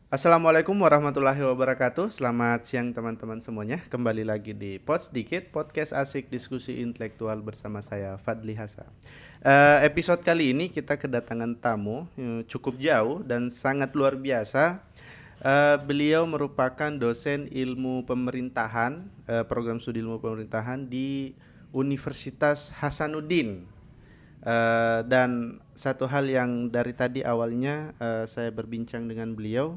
Assalamualaikum warahmatullahi wabarakatuh. Selamat siang teman-teman semuanya. Kembali lagi di Pod Sedikit, podcast asik diskusi intelektual bersama saya Fadli Hasan. Episode kali ini kita kedatangan tamu cukup jauh dan sangat luar biasa. Beliau merupakan dosen ilmu pemerintahan, program studi ilmu pemerintahan di Universitas Hasanuddin. Dan satu hal yang dari tadi awalnya saya berbincang dengan beliau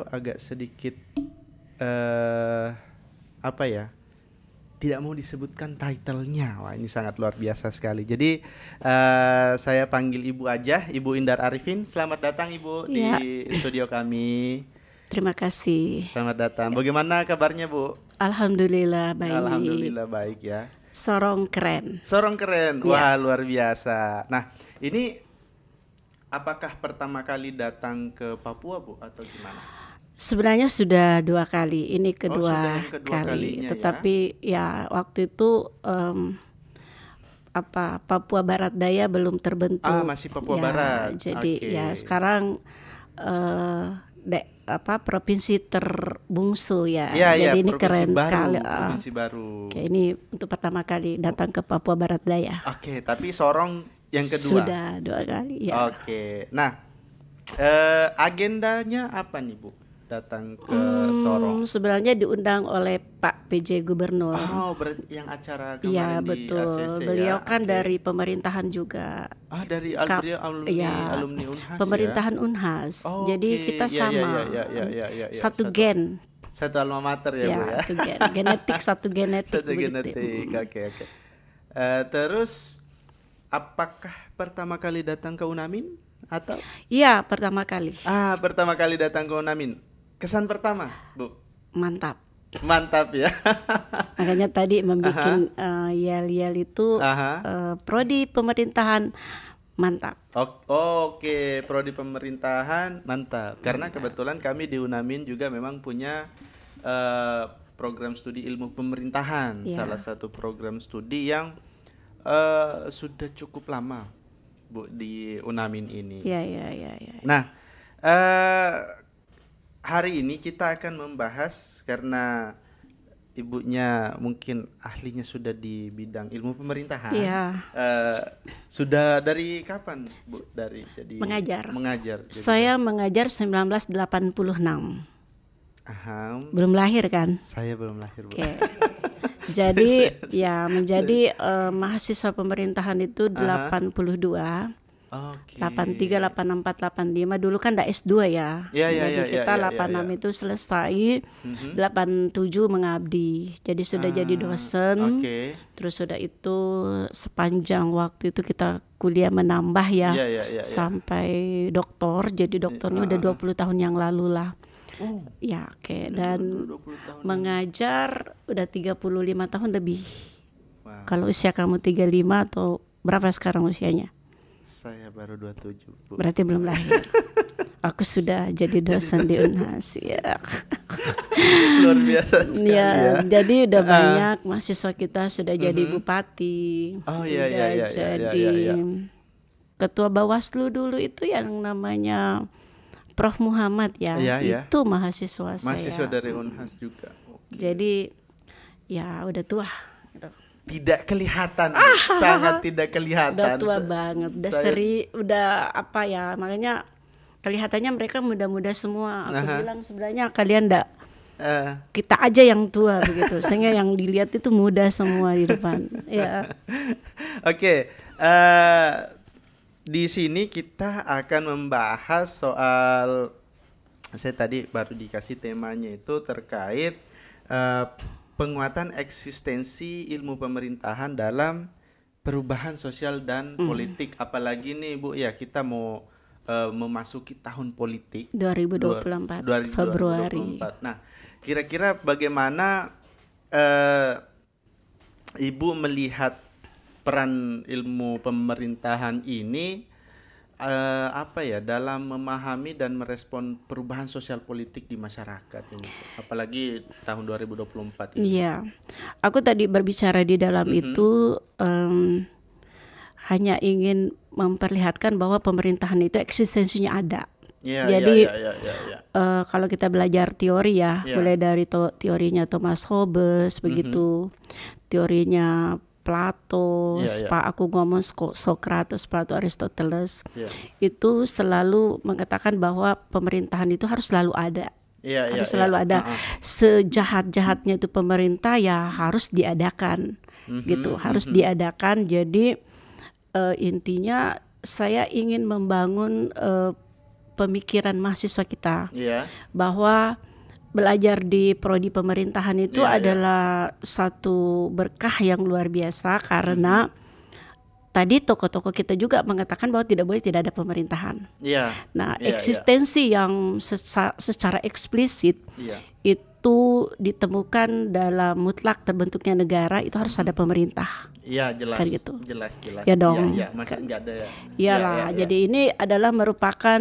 agak sedikit apa ya, tidak mau disebutkan title-nya. Wah, ini sangat luar biasa sekali. Jadi saya panggil Ibu aja, Ibu Indar Arifin. Selamat datang Ibu di Ya, studio kami. terima kasih. Selamat datang. Bagaimana kabarnya Bu? Alhamdulillah baik. Alhamdulillah baik ya. Sorong keren. Sorong keren. Ya. Wah, luar biasa. Nah, ini apakah pertama kali datang ke Papua Bu atau gimana? Sebenarnya sudah 2 kali. Ini kedua sudah yang kedua kali. kalinya ya. Tetapi ya waktu itu Papua Barat Daya belum terbentuk. Masih Papua Ya, Barat. Jadi Oke. ya sekarang provinsi terbungsu ya. Iya, Jadi ini provinsi keren baru, sekali. provinsi baru. Oke, ini untuk pertama kali datang ke Papua Barat Daya. Oke, tapi Sorong yang kedua. Sudah 2 kali ya. Oke. Nah, agendanya apa nih Bu? Datang ke Sorong. Sebenarnya diundang oleh Pak PJ Gubernur. Oh, yang acara Iya kemarin di betul. ACC Beliau ya. kan Oke. dari pemerintahan juga. Dari Kap- beliau alumni iya, alumni Unhas Pemerintahan ya. Unhas. Oh, Jadi oke. kita Iya, sama. iya, Satu gen. Satu alma mater ya, Bu ya. Satu gen. Genetik satu genetik. Satu begitu. genetik. Oke. Terus apakah pertama kali datang ke Unamin atau? Iya, pertama kali. Pertama kali datang ke Unamin. Kesan pertama, Bu. Mantap. Mantap ya. Makanya tadi membuat yel-yel itu prodi pemerintahan mantap. Oke, prodi pemerintahan mantap. Karena kebetulan kami di Unamin juga memang punya program studi ilmu pemerintahan. Ya. Salah satu program studi yang sudah cukup lama, Bu, di Unamin ini. Ya. Nah, hari ini kita akan membahas karena ibunya mungkin ahlinya sudah di bidang ilmu pemerintahan. Iya. Sudah dari kapan, Bu? Jadi Mengajar. Mengajar. Saya mengajar 1986. Belum lahir kan? Saya belum lahir, Bu. Oke. Jadi ya menjadi mahasiswa pemerintahan itu 82, Oke. 83, 84, 85 dulu kan ada S2 ya. Iya, Jadi kita iya, 86 iya. itu selesai, 87 mengabdi. Jadi sudah jadi dosen. Oke. Terus sudah itu sepanjang waktu itu kita kuliah menambah ya. Iya. Sampai doktor. Jadi doktornya udah 20 tahun yang lalu lah. Oh, Ya, oke. Dan 20 tahun. mengajar udah 35 tahun lebih. Wah, Kalau usia kamu 35 atau berapa sekarang usianya? saya baru 27, Bu. Berarti belum lahir. Aku sudah jadi dosen di Unhas ya. Luar biasa sekali ya. Jadi udah banyak mahasiswa kita sudah jadi bupati. Oh, iya, udah iya. jadi ketua Bawaslu dulu itu yang namanya Prof Muhammad ya. Iya. Itu mahasiswa saya. Mahasiswa dari Unhas juga. Oke. Jadi ya udah tua gitu. Tidak kelihatan, sangat tidak kelihatan. Udah tua banget, udah Saya- udah apa ya, makanya kelihatannya mereka muda-muda semua. Aku bilang sebenarnya kalian enggak, Eh, kita aja yang tua begitu. Sehingga yang dilihat itu muda semua di depan. Ya. Oke, di sini kita akan membahas soal, saya tadi baru dikasih temanya itu terkait penguatan eksistensi ilmu pemerintahan dalam perubahan sosial dan politik. Apalagi nih Bu ya, kita mau memasuki tahun politik 2024 Februari. 2024. Nah, kira-kira bagaimana Ibu melihat peran ilmu pemerintahan ini apa ya dalam memahami dan merespon perubahan sosial politik di masyarakat ini, apalagi tahun 2024 ini. Iya, aku tadi berbicara di dalam itu hanya ingin memperlihatkan bahwa pemerintahan itu eksistensinya ada. Iya, Jadi iya. kalau kita belajar teori ya, Iya. mulai dari teorinya Thomas Hobbes begitu, teorinya Plato, Iya. aku ngomong Socrates, Plato, Aristoteles, Iya. itu selalu mengatakan bahwa pemerintahan itu harus selalu ada. Iya, Harus selalu ada. Sejahat-jahatnya itu pemerintah ya harus diadakan, gitu, harus diadakan. Jadi intinya saya ingin membangun pemikiran mahasiswa kita Iya. bahwa belajar di prodi pemerintahan itu adalah satu berkah yang luar biasa karena tadi tokoh-tokoh kita juga mengatakan bahwa tidak boleh tidak ada pemerintahan. Iya. Nah, Iya, eksistensi yang secara eksplisit Iya. itu ditemukan dalam mutlak terbentuknya negara itu harus ada pemerintah. Iya, jelas. Kan gitu. Jelas. Ya dong. Iya, masih enggak ada ya. Iyalah, jadi ini adalah merupakan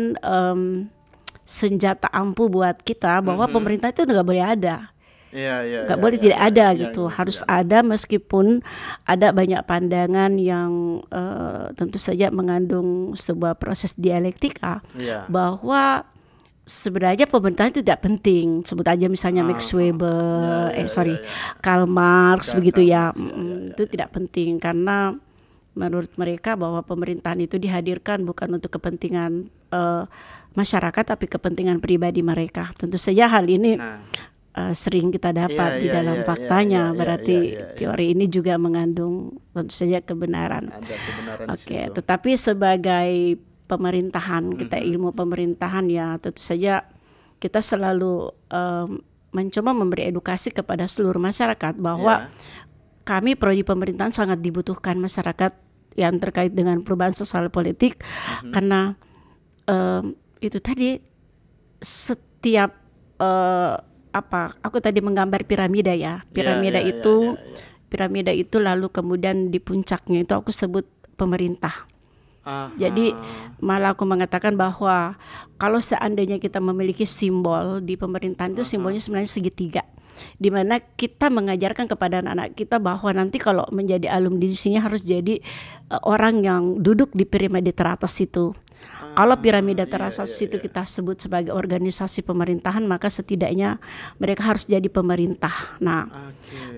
senjata ampuh buat kita bahwa pemerintah itu nggak boleh ada. Iya. Nggak boleh tidak ada gitu, harus ada meskipun ada banyak pandangan yang tentu saja mengandung sebuah proses dialektika bahwa sebenarnya pemerintahan itu tidak penting. Sebut aja misalnya Max Weber, Karl Marx begitu ya. Itu tidak penting karena menurut mereka bahwa pemerintahan itu dihadirkan bukan untuk kepentingan masyarakat tapi kepentingan pribadi mereka. Tentu saja hal ini sering kita dapat di dalam faktanya. Berarti teori ini juga mengandung tentu saja kebenaran. Ada kebenaran di Oke, situ. tetapi sebagai pemerintahan, kita ilmu pemerintahan ya tentu saja kita selalu mencoba memberi edukasi kepada seluruh masyarakat bahwa kami prodi pemerintahan sangat dibutuhkan masyarakat yang terkait dengan perubahan sosial politik karena itu tadi setiap aku tadi menggambar piramida ya. Piramida piramida itu lalu kemudian di puncaknya itu aku sebut pemerintah. Jadi malah aku mengatakan bahwa kalau seandainya kita memiliki simbol di pemerintahan itu simbolnya sebenarnya segitiga, di mana kita mengajarkan kepada anak-anak kita bahwa nanti kalau menjadi alumni di sini harus jadi orang yang duduk di piramida teratas itu. Kalau piramida teratas itu kita sebut sebagai organisasi pemerintahan, maka setidaknya mereka harus jadi pemerintah. Nah,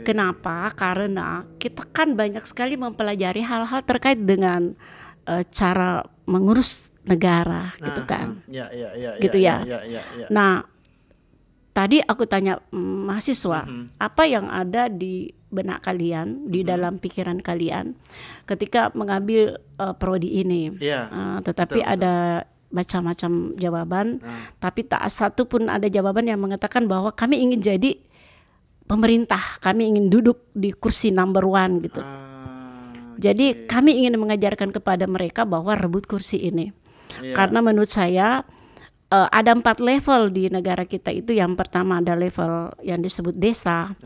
kenapa? Karena kita kan banyak sekali mempelajari hal-hal terkait dengan cara mengurus negara, gitu kan? Gitu ya. Nah, tadi aku tanya mahasiswa, apa yang ada di benak kalian, di dalam pikiran kalian, ketika mengambil prodi ini? Tetapi ada macam-macam jawaban, tapi tak satu pun ada jawaban yang mengatakan bahwa kami ingin jadi pemerintah, kami ingin duduk di kursi number one, gitu. Jadi kami ingin mengajarkan kepada mereka bahwa rebut kursi ini. Karena menurut saya ada 4 level di negara kita itu. Yang pertama ada level yang disebut desa,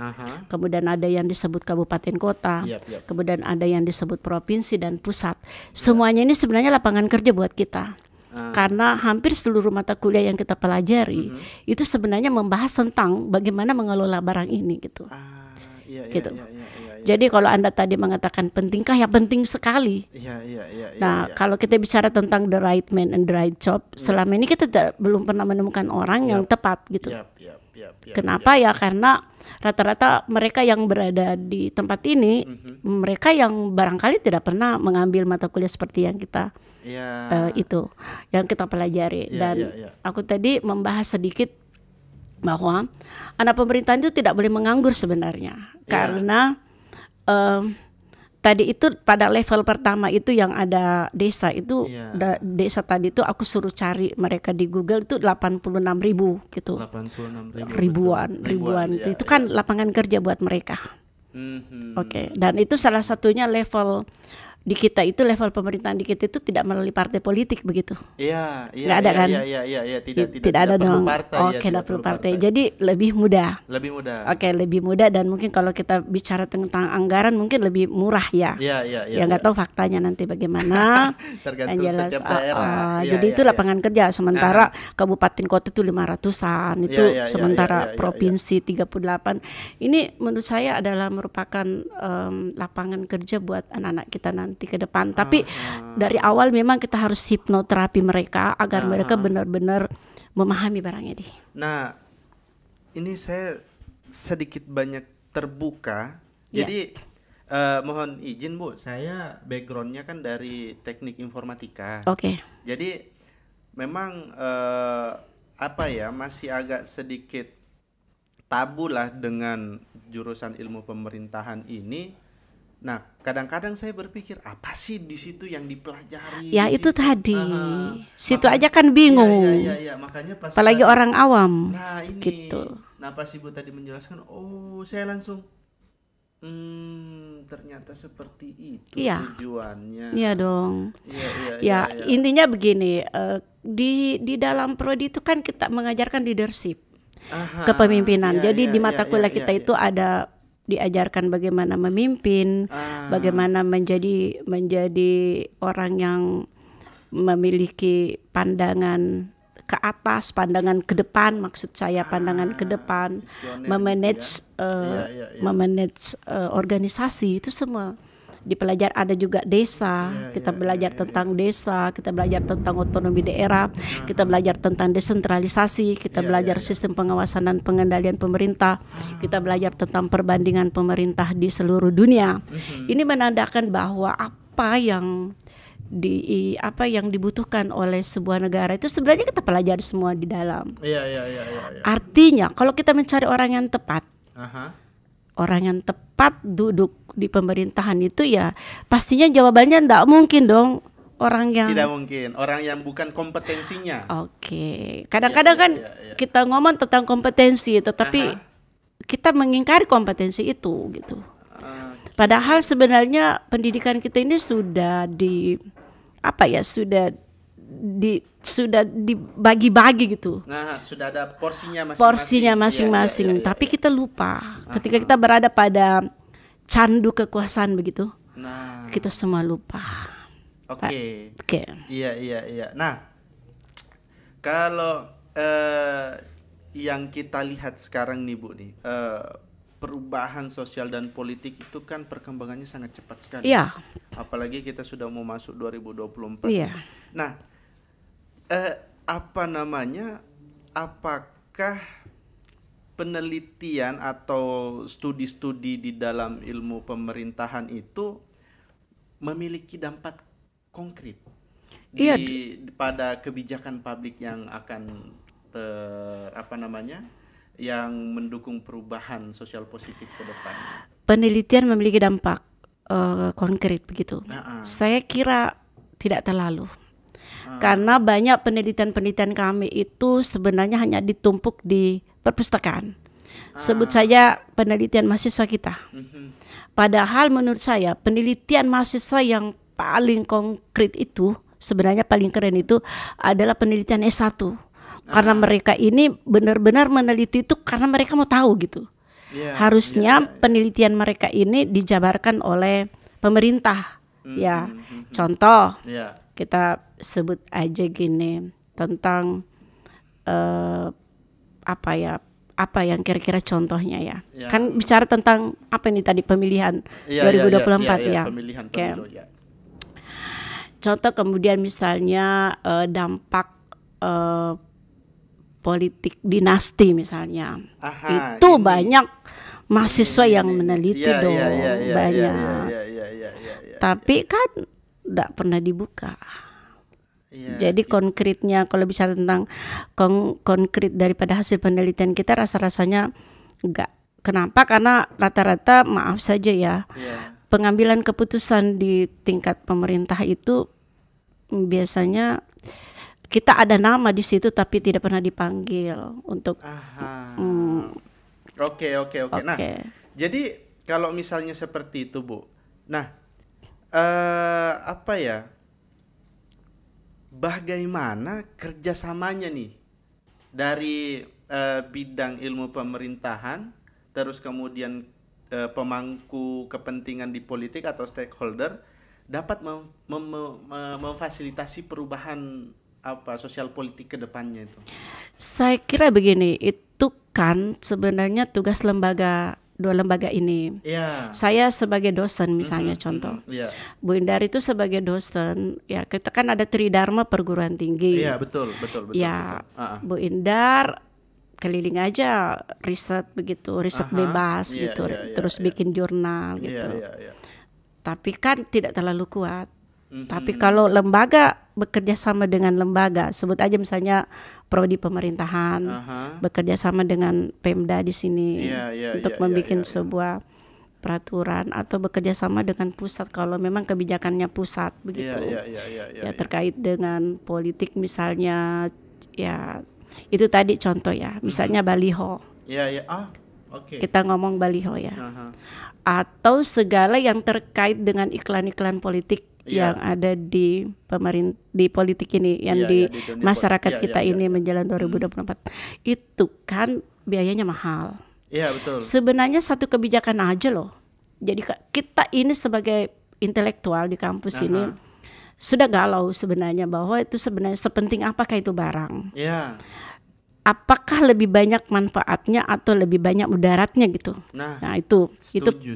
kemudian ada yang disebut kabupaten kota, kemudian ada yang disebut provinsi dan pusat. Semuanya ini sebenarnya lapangan kerja buat kita. Karena hampir seluruh mata kuliah yang kita pelajari itu sebenarnya membahas tentang bagaimana mengelola barang ini gitu. Gitu. Jadi kalau Anda tadi mengatakan pentingkah, ya penting sekali. Nah, kalau kita bicara tentang the right man and the right job, selama ini kita belum pernah menemukan orang yang tepat gitu. Kenapa ya? Karena rata-rata mereka yang berada di tempat ini, mereka yang barangkali tidak pernah mengambil mata kuliah seperti yang kita itu, yang kita pelajari. Dan aku tadi membahas sedikit bahwa anak pemerintahan itu tidak boleh menganggur sebenarnya, karena tadi itu pada level pertama itu yang ada desa itu, desa tadi itu aku suruh cari mereka di Google itu 86.000 gitu. 86.000 ribuan itu kan lapangan kerja buat mereka. Oke, dan itu salah satunya level di kita itu, level pemerintahan di kita itu tidak melalui partai politik begitu. Nggak ada kan? Tidak ada dong. Oke, tidak perlu partai. Jadi lebih mudah. Oke, lebih mudah, dan mungkin kalau kita bicara tentang anggaran mungkin lebih murah ya. Ya nggak tahu faktanya nanti bagaimana. Tergantung setiap daerah. Jadi itu lapangan kerja. Sementara kabupaten kota itu 500-an itu, sementara provinsi 38. Ini menurut saya adalah merupakan lapangan kerja buat anak-anak kita nanti. politik ke depan. Tapi dari awal memang kita harus hipnoterapi mereka agar mereka benar-benar memahami barang ini. Nah, ini saya sedikit banyak terbuka. Jadi mohon izin Bu, saya backgroundnya kan dari teknik informatika. Oke. Jadi memang masih agak sedikit tabu lah dengan jurusan ilmu pemerintahan ini. Nah, kadang-kadang saya berpikir apa sih di situ yang dipelajari? Ya di itu situ? tadi, situ aja kan bingung. Iya. Makanya pas Apalagi orang awam. Nah ini, gitu. Nah pas Ibu tadi menjelaskan, saya langsung, ternyata seperti itu tujuannya. Iya dong. Iya. Intinya begini, di dalam prodi itu kan kita mengajarkan leadership, kepemimpinan. Jadi di mata kuliah kita itu ada diajarkan bagaimana memimpin, bagaimana menjadi orang yang memiliki pandangan ke atas, pandangan ke depan, maksud saya pandangan ke depan, memanage organisasi, itu semua dipelajari. Ada juga desa, kita belajar tentang desa, kita belajar tentang otonomi daerah, kita belajar tentang desentralisasi, kita belajar sistem pengawasan dan pengendalian pemerintah, kita belajar tentang perbandingan pemerintah di seluruh dunia. Ini menandakan bahwa apa yang dibutuhkan oleh sebuah negara itu sebenarnya kita pelajari semua di dalam. Artinya kalau kita mencari orang yang tepat, orang yang tepat duduk di pemerintahan itu ya pastinya jawabannya tidak mungkin dong orang yang tidak mungkin orang yang bukan kompetensinya. Oke. Kadang-kadang kan kita ngomong tentang kompetensi, tetapi kita mengingkari kompetensi itu gitu. Padahal sebenarnya pendidikan kita ini sudah sudah dibagi-bagi gitu. Nah, sudah ada porsinya masing-masing. Tapi kita lupa ketika kita berada pada candu kekuasaan begitu. Nah, kita semua lupa. Oke. Iya. Nah, kalau yang kita lihat sekarang nih Bu nih, perubahan sosial dan politik itu kan perkembangannya sangat cepat sekali. Iya. Apalagi kita sudah mau masuk 2024. Iya. Nah, apakah penelitian atau studi-studi di dalam ilmu pemerintahan itu memiliki dampak konkret pada kebijakan publik yang akan yang mendukung perubahan sosial positif ke depan? Penelitian memiliki dampak konkret begitu. Saya kira tidak terlalu. Karena banyak penelitian kami itu sebenarnya hanya ditumpuk di perpustakaan. Sebut saja penelitian mahasiswa kita. Padahal menurut saya penelitian mahasiswa yang paling konkret itu, sebenarnya paling keren itu adalah penelitian S1. Karena mereka ini benar-benar meneliti itu karena mereka mau tahu gitu. Harusnya penelitian mereka ini dijabarkan oleh pemerintah. Contoh kita sebut aja gini tentang apa yang kira-kira contohnya ya. Kan bicara tentang apa ini tadi pemilihan 2024 pemilihan pemilu, Contoh kemudian misalnya dampak politik dinasti misalnya. Itu banyak mahasiswa yang meneliti banyak. Tapi kan tidak pernah dibuka. Jadi konkretnya kalau bicara tentang konkret daripada hasil penelitian kita rasa-rasanya enggak. Kenapa? Karena rata-rata maaf saja ya, pengambilan keputusan di tingkat pemerintah itu biasanya kita ada nama di situ tapi tidak pernah dipanggil untuk. Oke. Nah, jadi kalau misalnya seperti itu Bu, nah bagaimana kerjasamanya nih dari bidang ilmu pemerintahan, terus kemudian pemangku kepentingan di politik atau stakeholder dapat memfasilitasi perubahan sosial politik ke depannya itu? Saya kira begini, itu kan sebenarnya tugas lembaga dua lembaga ini. Iya. Saya sebagai dosen misalnya contoh. Iya. Bu Indar itu sebagai dosen, ya kita kan ada Tridharma perguruan tinggi. Iya, betul. Ya, betul. Bu Indar keliling aja riset begitu, riset bebas Iya, gitu, iya, terus iya. bikin jurnal gitu. Iya. Tapi kan tidak terlalu kuat. Tapi kalau lembaga bekerja sama dengan lembaga, sebut aja misalnya prodi pemerintahan, bekerja sama dengan Pemda di sini untuk membuat sebuah peraturan atau bekerja sama dengan pusat kalau memang kebijakannya pusat begitu. Ya terkait dengan politik misalnya, ya itu tadi contoh ya, misalnya baliho. Iya. Oke. Kita ngomong baliho ya. Atau segala yang terkait dengan iklan-iklan politik yang ada di di politik ini, yang di masyarakat kita ini menjelang 2024. Itu kan biayanya mahal. Iya, betul. Sebenarnya satu kebijakan aja loh. Jadi kita ini sebagai intelektual di kampus ini sudah galau sebenarnya bahwa itu sebenarnya sepenting apakah itu barang. Iya. Apakah lebih banyak manfaatnya atau lebih banyak mudaratnya gitu. Nah itu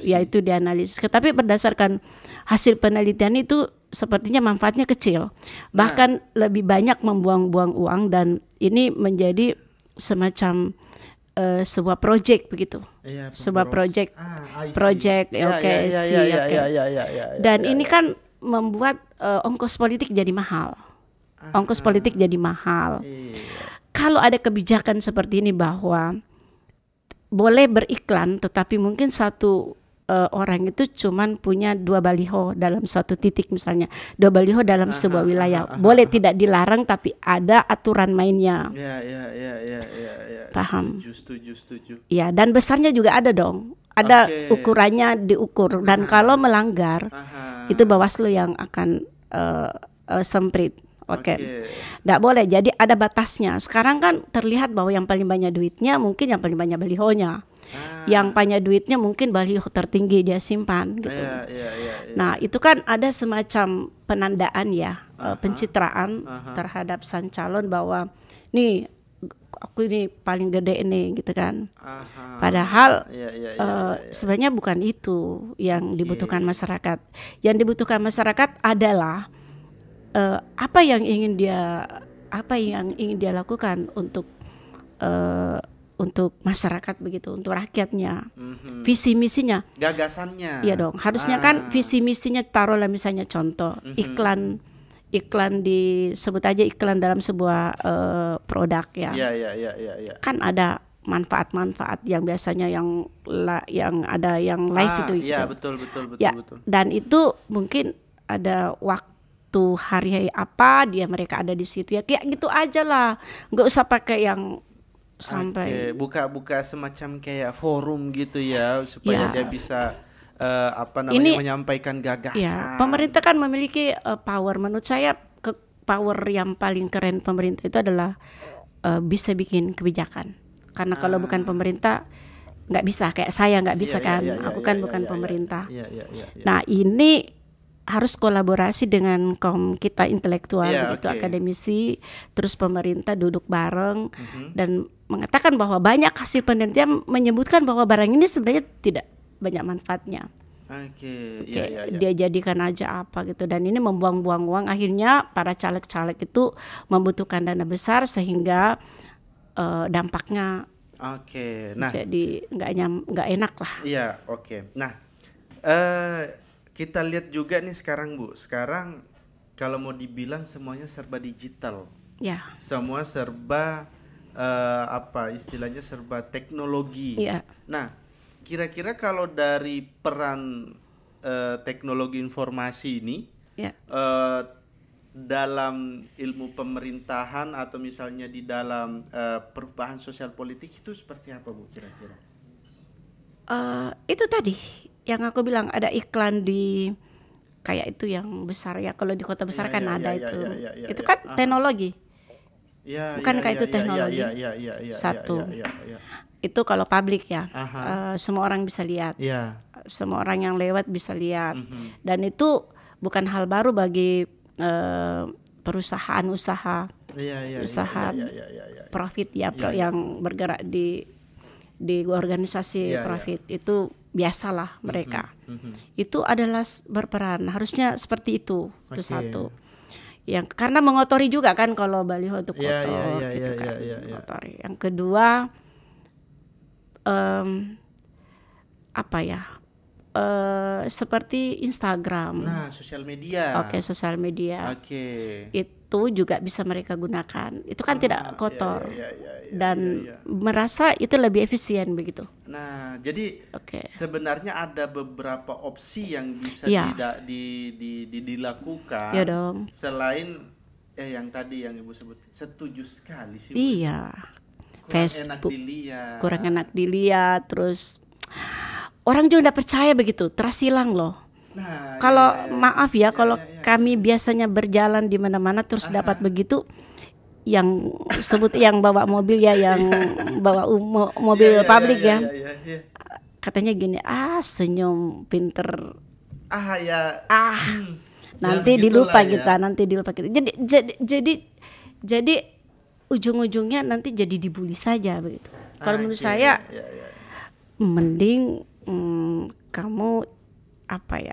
ya itu dianalisis. Tapi berdasarkan hasil penelitian itu sepertinya manfaatnya kecil. Bahkan lebih banyak membuang-buang uang, dan ini menjadi semacam sebuah proyek begitu. Sebuah proyek. Dan ini kan membuat ongkos politik jadi mahal. Kalau ada kebijakan seperti ini bahwa boleh beriklan, tetapi mungkin satu orang itu cuman punya 2 baliho dalam satu titik misalnya, 2 baliho dalam sebuah wilayah, boleh tidak dilarang tapi ada aturan mainnya. Paham? Setuju. Ya, dan besarnya juga ada dong. Ada ukurannya diukur, dan kalau melanggar itu Bawaslu yang akan semprit. Nggak boleh, jadi ada batasnya. Sekarang kan terlihat bahwa yang paling banyak duitnya mungkin yang paling banyak balihonya. Yang banyak duitnya mungkin baliho tertinggi dia simpan gitu. Nah itu kan ada semacam penandaan ya, pencitraan terhadap sang calon bahwa nih aku ini paling gede nih gitu kan. Padahal sebenarnya bukan itu yang dibutuhkan masyarakat. Yang dibutuhkan masyarakat adalah apa yang ingin dia lakukan untuk masyarakat begitu, untuk rakyatnya, visi misinya, gagasannya. Iya dong, harusnya kan visi misinya, taruhlah misalnya contoh iklan disebut aja iklan dalam sebuah produk ya. Iya. Kan ada manfaat-manfaat yang biasanya yang ada yang live itu. Iya, betul. Dan itu mungkin ada waktu hari apa mereka ada di situ ya, kayak gitu aja lah, nggak usah pakai yang sampai buka semacam kayak forum gitu ya, supaya dia bisa menyampaikan gagasan. Ya, pemerintah kan memiliki power. Menurut saya power yang paling keren pemerintah itu adalah bisa bikin kebijakan. Karena kalau bukan pemerintah nggak bisa, kayak saya nggak bisa aku kan bukan pemerintah. Nah ini harus kolaborasi dengan kaum kita intelektual, begitu akademisi, terus pemerintah duduk bareng dan mengatakan bahwa banyak hasil penelitian menyebutkan bahwa barang ini sebenarnya tidak banyak manfaatnya. Dia jadikan aja apa gitu, dan ini membuang-buang uang. Akhirnya para caleg-caleg itu membutuhkan dana besar sehingga dampaknya jadi nggak enak lah. Nah kita lihat juga nih sekarang Bu, sekarang kalau mau dibilang semuanya serba digital, semua serba istilahnya serba teknologi. Nah kira-kira kalau dari peran teknologi informasi ini dalam ilmu pemerintahan atau misalnya di dalam perubahan sosial politik itu seperti apa Bu kira-kira? Itu tadi yang aku bilang, ada iklan di kayak itu yang besar ya, kalau di kota besar ada itu kan teknologi. Bukankah itu teknologi? Satu. Itu kalau publik ya, semua orang bisa lihat, semua orang yang lewat bisa lihat, dan itu bukan hal baru bagi perusahaan usaha profit ya, yang bergerak di di organisasi profit itu biasalah mereka. Itu adalah berperan, harusnya seperti itu. Itu satu. Yang karena mengotori juga kan kalau baliho itu kotor gitu kan. Mengotori. Yang kedua apa ya? Seperti Instagram. Nah, sosial media. Oke, sosial media. Itu juga bisa mereka gunakan. Itu kan tidak kotor. Dan merasa itu lebih efisien begitu. Nah, jadi sebenarnya ada beberapa opsi yang bisa dilakukan. Ya dong. Selain yang tadi yang Ibu sebut, setuju sekali sih. Iya. Facebook kurang enak dilihat, terus orang juga tidak percaya begitu, tersilang loh. Nah, kalau maaf ya, kalau kami biasanya berjalan di mana-mana terus dapat begitu, yang sebut yang bawa mobil ya, yang bawa mobil publik ya, katanya gini, senyum pinter, nanti dilupa kita, Jadi ujung-ujungnya nanti jadi dibully saja begitu. Kalau menurut saya, mending kamu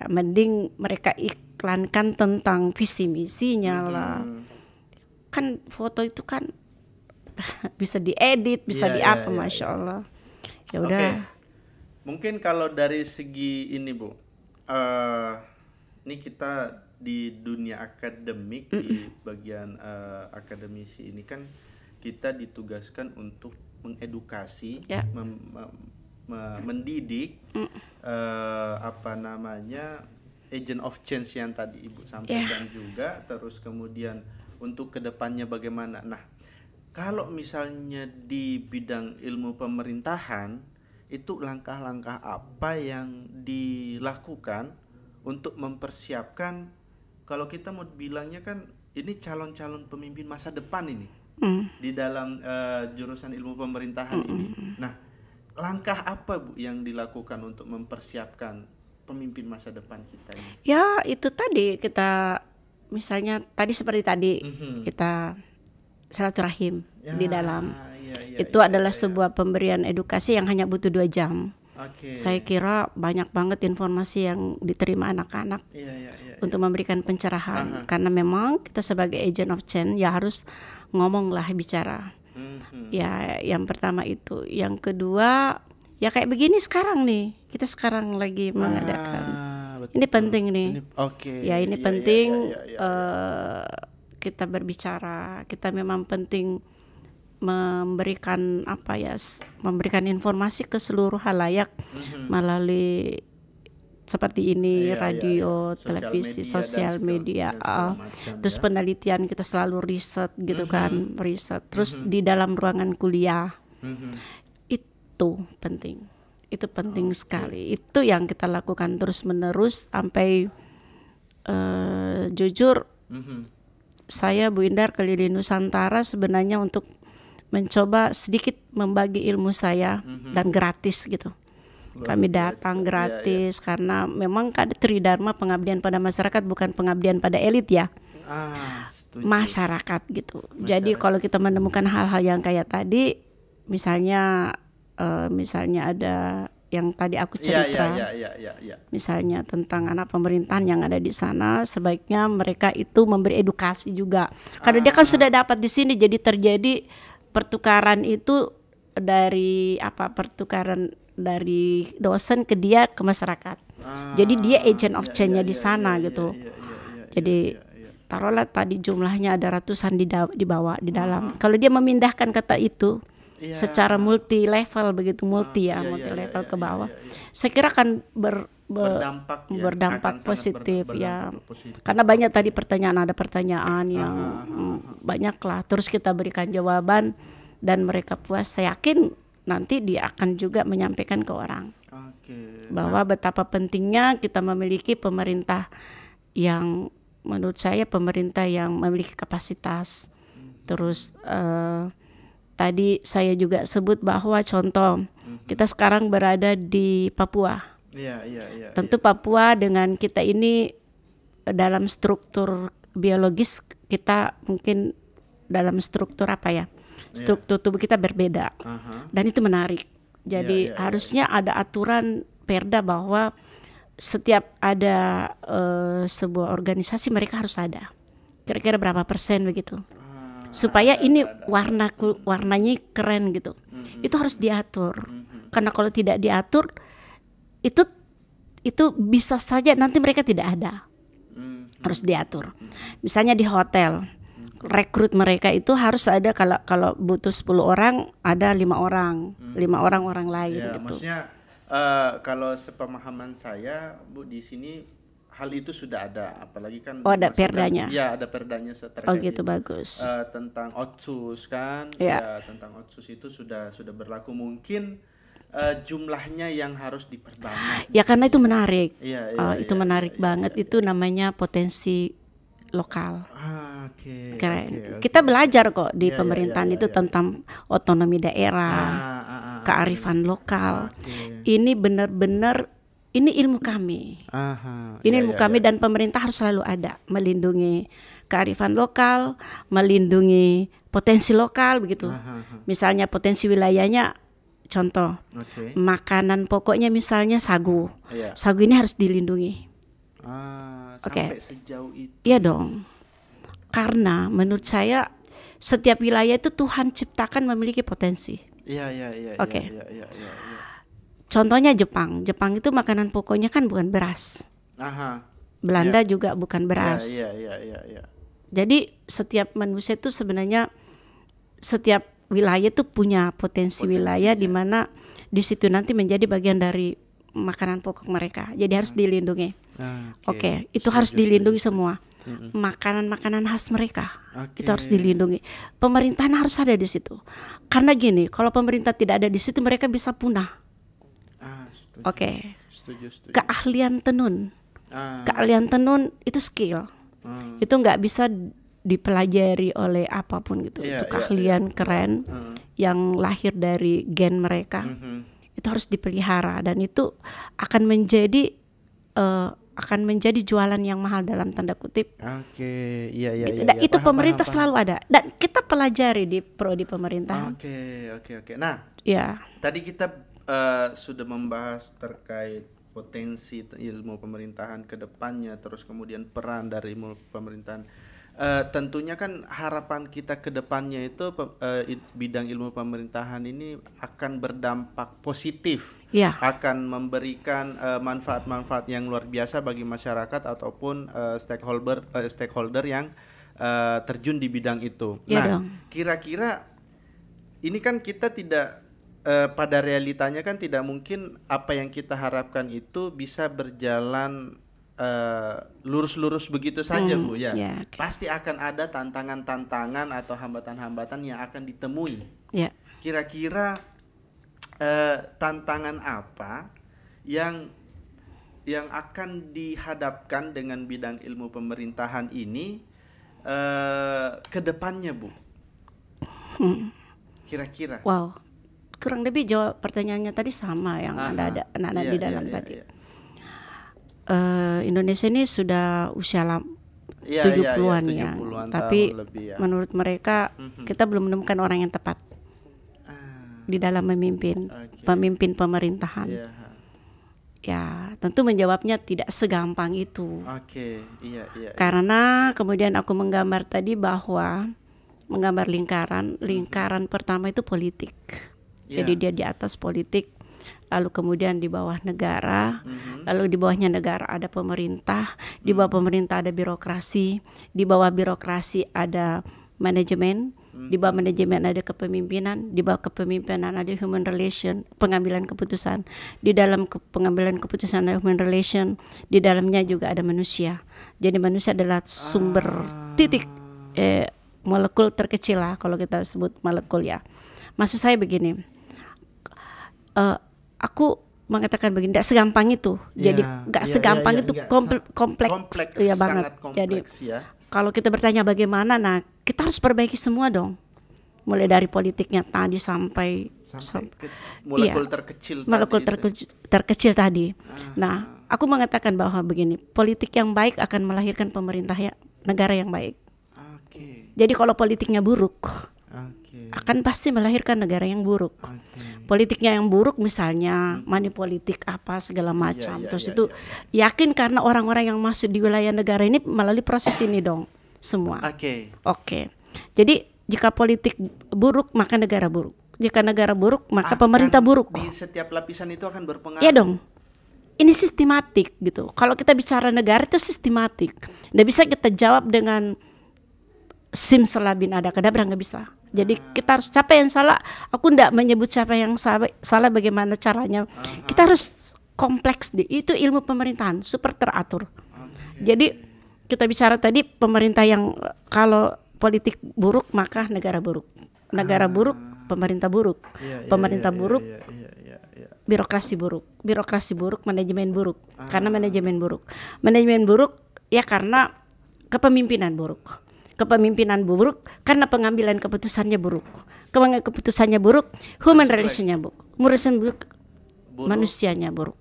mending mereka iklankan tentang visi misinya lah. Kan foto itu kan bisa diedit, bisa Masya Allah. Ya udah. Mungkin kalau dari segi ini Bu, ini kita di dunia akademik, di bagian akademisi ini kan kita ditugaskan untuk mengedukasi, mendidik, agent of change yang tadi Ibu sampaikan juga, terus kemudian untuk kedepannya bagaimana. Nah, kalau misalnya di bidang ilmu pemerintahan, itu langkah-langkah apa yang dilakukan untuk mempersiapkan, kalau kita mau bilangnya kan ini calon-calon pemimpin masa depan ini di dalam jurusan ilmu pemerintahan ini. Nah, langkah apa Bu yang dilakukan untuk mempersiapkan pemimpin masa depan kita ini? Ya itu tadi kita misalnya tadi seperti tadi kita silaturahim di dalam itu adalah sebuah pemberian edukasi yang hanya butuh 2 jam. Saya kira banyak banget informasi yang diterima anak-anak untuk memberikan pencerahan, karena memang kita sebagai agent of change ya harus ngomonglah, bicara. Ya yang pertama itu, yang kedua ya kayak begini sekarang nih, kita sekarang lagi mengadakan ini penting nih. Ini penting kita berbicara, kita memang penting memberikan memberikan informasi ke seluruh halayak melalui seperti ini, radio, televisi, sosial media, terus penelitian kita selalu riset gitu kan, riset. Terus di dalam ruangan kuliah itu penting sekali. Itu yang kita lakukan terus menerus sampai jujur saya Bu Indar keliling Nusantara sebenarnya untuk mencoba sedikit membagi ilmu saya dan gratis gitu. Kami datang gratis karena memang Tridharma pengabdian pada masyarakat, bukan pengabdian pada elit ya. Masyarakat gitu. Jadi kalau kita menemukan hal-hal yang kayak tadi, misalnya ada yang tadi aku cerita, misalnya tentang anak pemerintahan yang ada di sana, sebaiknya mereka itu memberi edukasi juga. Karena dia kan sudah dapat di sini, jadi terjadi pertukaran itu pertukaran dari dosen ke dia ke masyarakat. Jadi dia agent of change-nya di sana gitu. Jadi taruhlah tadi jumlahnya ada ratusan di bawah di dalam. Kalau dia memindahkan kata itu secara multi level begitu, multi level ke bawah, saya kira akan berdampak positif ya. Karena banyak tadi ada pertanyaan yang banyak lah, terus kita berikan jawaban dan mereka puas. Saya yakin nanti dia akan juga menyampaikan ke orang bahwa betapa pentingnya kita memiliki pemerintah yang menurut saya pemerintah yang memiliki kapasitas. Terus tadi saya juga sebut bahwa contoh kita sekarang berada di Papua. Tentu Papua dengan kita ini dalam struktur biologis kita mungkin dalam struktur struktur tubuh kita berbeda. Dan itu menarik. Jadi Iya, harusnya ada aturan perda bahwa setiap ada sebuah organisasi mereka harus ada. Kira-kira berapa persen begitu. Supaya ini warnanya keren gitu. Itu harus diatur. Karena kalau tidak diatur itu bisa saja nanti mereka tidak ada. Harus diatur. Misalnya di hotel, rekrut mereka itu harus ada, kalau butuh 10 orang ada 5 orang, 5 orang lain Ya, gitu. maksudnya kalau sepemahaman saya, Bu, di sini hal itu sudah ada, apalagi kan ada dimasukkan- perdanya. Ya, ada perdanya terkait Oh gitu, ini. bagus. Tentang otsus kan, Ya. ya tentang otsus itu sudah berlaku. Mungkin jumlahnya yang harus diperbanyak. Ya karena itu menarik. Iya, Itu menarik banget. Itu namanya potensi lokal. Oke. Keren. Kita belajar kok di Iya, pemerintahan iya, itu tentang otonomi daerah, kearifan lokal. Oke. Ini benar-benar ini ilmu kami. Ini ilmu kami dan pemerintah harus selalu ada melindungi kearifan lokal, melindungi potensi lokal begitu. Misalnya potensi wilayahnya, contoh Oke. makanan pokoknya misalnya sagu. Iya. Sagu ini harus dilindungi. Sampai sejauh itu. Iya dong. Karena menurut saya setiap wilayah itu Tuhan ciptakan memiliki potensi. Iya. Oke. Iya. Contohnya Jepang. Jepang itu makanan pokoknya kan bukan beras. Belanda juga bukan beras. Iya. Jadi setiap manusia itu sebenarnya setiap wilayah itu punya potensi wilayah di mana di situ nanti menjadi bagian dari makanan pokok mereka. Jadi harus dilindungi. Oke, itu harus dilindungi semua. Makanan-makanan khas mereka itu harus dilindungi. Pemerintahan harus ada di situ. Karena gini, kalau pemerintah tidak ada di situ mereka bisa punah. Setuju. Oke. Setuju. Keahlian tenun. Keahlian tenun itu skill. Itu nggak bisa dipelajari oleh apapun gitu. Itu keahlian keren yang lahir dari gen mereka. Itu harus dipelihara dan itu akan menjadi jualan yang mahal dalam tanda kutip. Oke, iya. Itu pemerintah selalu ada dan kita pelajari di prodi pemerintahan. Oke. Nah, Ya. tadi kita sudah membahas terkait potensi ilmu pemerintahan ke depannya, terus kemudian peran dari ilmu pemerintahan. Tentunya kan harapan kita ke depannya itu bidang ilmu pemerintahan ini akan berdampak positif, Ya. akan memberikan manfaat-manfaat yang luar biasa bagi masyarakat ataupun stakeholder yang terjun di bidang itu. Ya Nah, dong. kira-kira ini kan kita tidak pada realitanya kan tidak mungkin apa yang kita harapkan itu bisa berjalan lurus-lurus begitu saja, Bu, ya. Ya, oke. Pasti akan ada tantangan-tantangan atau hambatan-hambatan yang akan ditemui. Ya. Kira-kira tantangan apa yang akan dihadapkan dengan bidang ilmu pemerintahan ini ke depannya, Bu? Kira-kira. Wow. Kurang lebih jawab pertanyaannya tadi sama yang ada anak-anak di dalam tadi. Indonesia ini sudah usia 70-an ya. 70-an Tapi tahun lebih, ya. menurut mereka kita belum menemukan orang yang tepat di dalam memimpin pemimpin pemerintahan. Ya, tentu menjawabnya tidak segampang itu. Iya. Karena kemudian aku menggambar tadi bahwa menggambar lingkaran pertama itu politik. Jadi dia di atas politik, lalu kemudian di bawah negara, lalu di bawahnya negara ada pemerintah, di bawah pemerintah ada birokrasi, di bawah birokrasi ada manajemen, di bawah manajemen ada kepemimpinan, di bawah kepemimpinan ada human relation, pengambilan keputusan, di dalam pengambilan keputusan ada human relation, di dalamnya juga ada manusia. Jadi manusia adalah sumber titik molekul terkecil lah kalau kita sebut molekul ya. Maksud saya begini. Aku mengatakan begini, tidak segampang itu. Jadi nggak segampang itu, kompleks ya banget. Jadi kalau kita bertanya bagaimana, nah kita harus perbaiki semua dong. Mulai dari politiknya tadi sampai ke molekul terkecil tadi. Nah, aku mengatakan bahwa begini, politik yang baik akan melahirkan pemerintah negara yang baik. Jadi kalau politiknya buruk, akan pasti melahirkan negara yang buruk. Politiknya yang buruk misalnya money politik apa segala macam. Terus itu yakin karena orang-orang yang masuk di wilayah negara ini melalui proses ini dong semua. Oke. Jadi jika politik buruk maka negara buruk. Jika negara buruk maka pemerintah buruk. Di setiap lapisan itu akan berpengaruh. Iya dong. Ini sistematik gitu. Kalau kita bicara negara itu sistematik. Nggak bisa kita jawab dengan simsalabim ada kadabra, nggak bisa. Jadi kita harus siapa yang salah. Aku nggak menyebut siapa yang salah bagaimana caranya. Kita harus kompleks itu ilmu pemerintahan super teratur. Jadi kita bicara tadi pemerintah yang kalau politik buruk maka negara buruk. Negara buruk pemerintah buruk. Pemerintah buruk birokrasi buruk. Birokrasi buruk manajemen buruk. Karena manajemen buruk. Manajemen buruk ya karena kepemimpinan buruk. Kepemimpinan buruk karena pengambilan keputusannya buruk. Keputusannya buruk, human relationnya buruk. Manusianya buruk.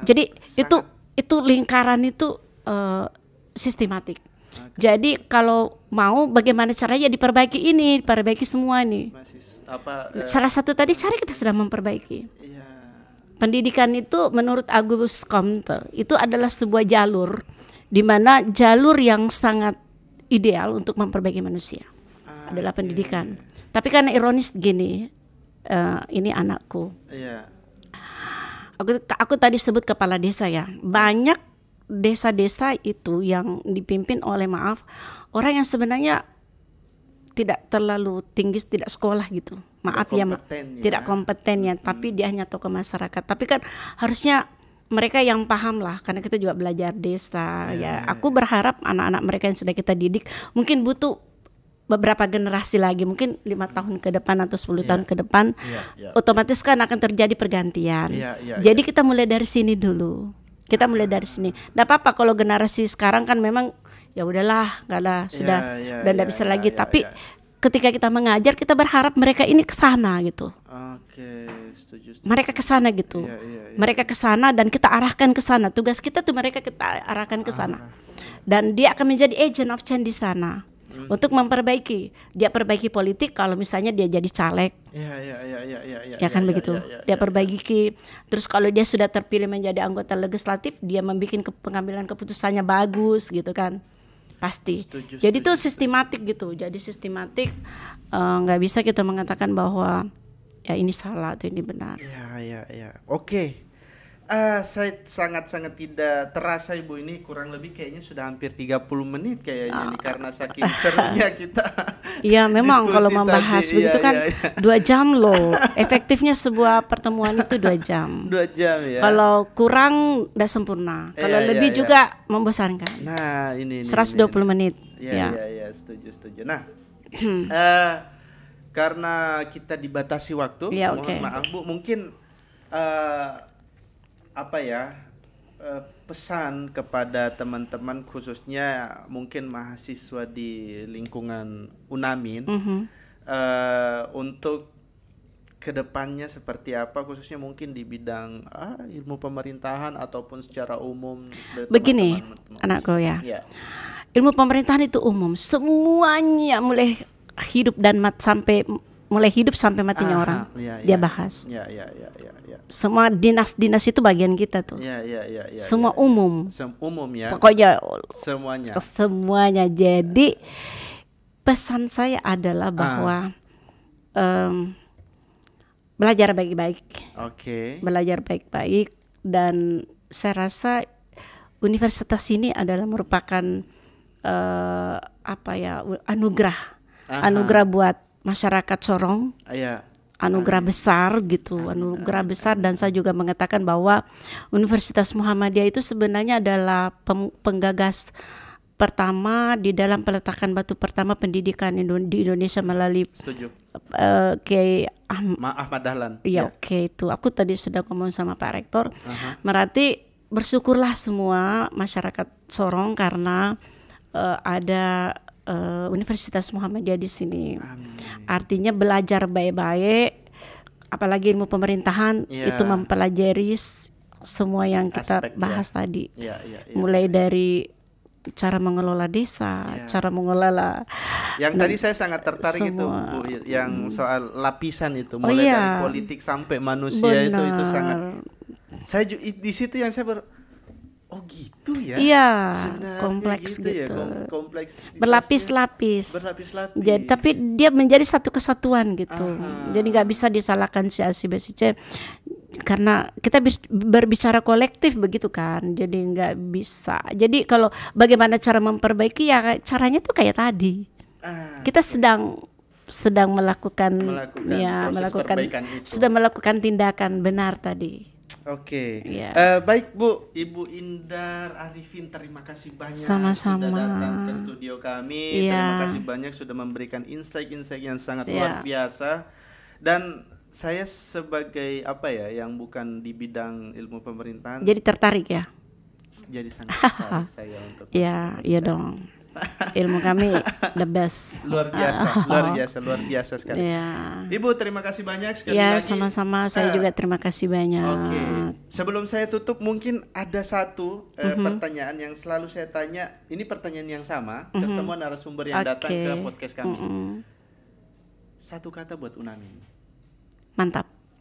Jadi itu lingkaran itu sistematik. Jadi kalau mau bagaimana caranya diperbaiki semua ini. Salah satu tadi cara kita sedang memperbaiki. Pendidikan itu menurut Auguste Comte itu adalah sebuah jalur di mana jalur yang sangat ideal untuk memperbaiki manusia adalah pendidikan. Tapi karena ironis gini, ini anakku. Aku tadi sebut kepala desa ya. Banyak desa-desa itu yang dipimpin oleh orang yang sebenarnya tidak terlalu tinggi, tidak sekolah gitu. Tidak kompeten ya, tapi dia hanya tokoh masyarakat. Tapi kan harusnya mereka yang paham lah, karena kita juga belajar desa ya. Aku berharap anak-anak mereka yang sudah kita didik mungkin butuh beberapa generasi lagi, mungkin 5 tahun ke depan atau 10 tahun ke depan, otomatis kan akan terjadi pergantian. Jadi kita mulai dari sini dulu. Kita mulai dari sini. Nggak apa-apa kalau generasi sekarang kan memang ya udahlah, nggak ada sudah dan nggak bisa lagi. Tapi ketika kita mengajar, kita berharap mereka ini ke sana gitu. Setuju. Mereka ke sana gitu. Mereka ke sana dan kita arahkan ke sana. Tugas kita tuh mereka kita arahkan ke sana. Dan dia akan menjadi agent of change di sana. Untuk memperbaiki. Dia perbaiki politik kalau misalnya dia jadi caleg. Ya kan begitu. Dia perbaiki. Terus kalau dia sudah terpilih menjadi anggota legislatif, dia membuat pengambilan keputusannya bagus gitu kan. Pasti. Jadi itu sistematik gitu. Jadi sistematik, nggak bisa kita mengatakan bahwa ya ini salah atau ini benar. Oke. Saya sangat-sangat tidak terasa Ibu, ini kurang lebih kayaknya sudah hampir 30 menit kayaknya nih, karena saking serunya kita. Iya memang kalau membahas begitu kan 2 jam loh. Efektifnya sebuah pertemuan itu 2 jam. 2 jam ya. Kalau kurang udah sempurna. Kalau lebih juga membosankan. Nah, ini 120 menit. Iya, setuju. Nah, karena kita dibatasi waktu, mohon maaf Bu, mungkin pesan kepada teman-teman khususnya mungkin mahasiswa di lingkungan UNAMIN untuk kedepannya seperti apa, khususnya mungkin di bidang ilmu pemerintahan ataupun secara umum. Begini anakku ya. Ilmu pemerintahan itu umum, semuanya mulai hidup dan mulai hidup sampai matinya orang dia bahas. Semua dinas-dinas itu bagian kita tuh. Semua umum. Umum ya. Pokoknya semuanya. Jadi pesan saya adalah bahwa belajar baik-baik. Belajar baik-baik, dan saya rasa universitas ini adalah merupakan anugerah buat masyarakat Sorong. Anugerah besar gitu, anugerah besar. Dan saya juga mengatakan bahwa Universitas Muhammadiyah itu sebenarnya adalah penggagas pertama di dalam peletakan batu pertama pendidikan di Indonesia melalui Kiai Ahmad Dahlan. Itu aku tadi sudah ngomong sama Pak Rektor. Berarti bersyukurlah semua masyarakat Sorong karena ada Universitas Muhammadiyah di sini. Artinya belajar baik-baik, apalagi ilmu pemerintahan itu mempelajari semua yang kita bahas tadi. Mulai dari cara mengelola desa, cara mengelola. Yang tadi saya sangat tertarik itu Bu, yang soal lapisan itu, mulai dari politik sampai manusia. Itu sangat. Saya di situ yang saya oh gitu ya. Iya, kompleks gitu. Ya, kompleks. Berlapis-lapis. Jadi, tapi dia menjadi satu kesatuan gitu. Jadi nggak bisa disalahkan si A si B si C, karena kita berbicara kolektif begitu kan. Jadi nggak bisa. Jadi kalau bagaimana cara memperbaiki, ya caranya tuh kayak tadi. Kita sedang melakukan sudah melakukan tindakan benar tadi. Oke. Baik Bu, Ibu Indar Arifin, terima kasih banyak Sama-sama. sudah datang ke studio kami. Terima kasih banyak sudah memberikan insight-insight yang sangat luar biasa. Dan saya sebagai yang bukan di bidang ilmu pemerintahan, jadi tertarik ya. Jadi sangat tertarik saya untuk iya dong. Ilmu kami the best. luar biasa sekali. Ibu, terima kasih banyak sekali lagi. Sama-sama, saya juga terima kasih banyak. Oke. Sebelum saya tutup, mungkin ada satu pertanyaan yang selalu saya tanya. Ini pertanyaan yang sama ke semua narasumber yang datang ke podcast kami. Satu kata buat Unamin.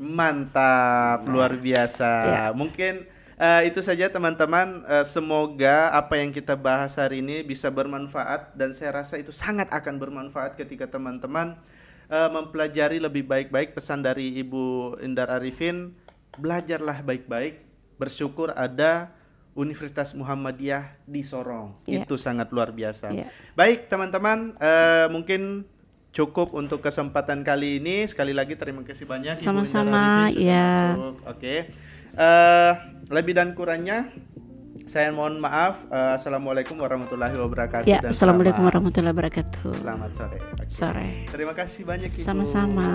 Mantap, luar biasa. Mungkin itu saja teman-teman, semoga apa yang kita bahas hari ini bisa bermanfaat, dan saya rasa itu sangat akan bermanfaat ketika teman-teman mempelajari lebih baik-baik pesan dari Ibu Indar Arifin. Belajarlah baik-baik, bersyukur ada Universitas Muhammadiyah di Sorong. Itu sangat luar biasa. Baik teman-teman, mungkin cukup untuk kesempatan kali ini. Sekali lagi terima kasih banyak Sama-sama, Ibu Indar Arifin sudah masuk. Oke. Lebih dan kurangnya saya mohon maaf. Assalamualaikum warahmatullahi wabarakatuh. Assalamualaikum warahmatullahi wabarakatuh. Selamat sore. Sore. Terima kasih banyak Ibu. Sama-sama.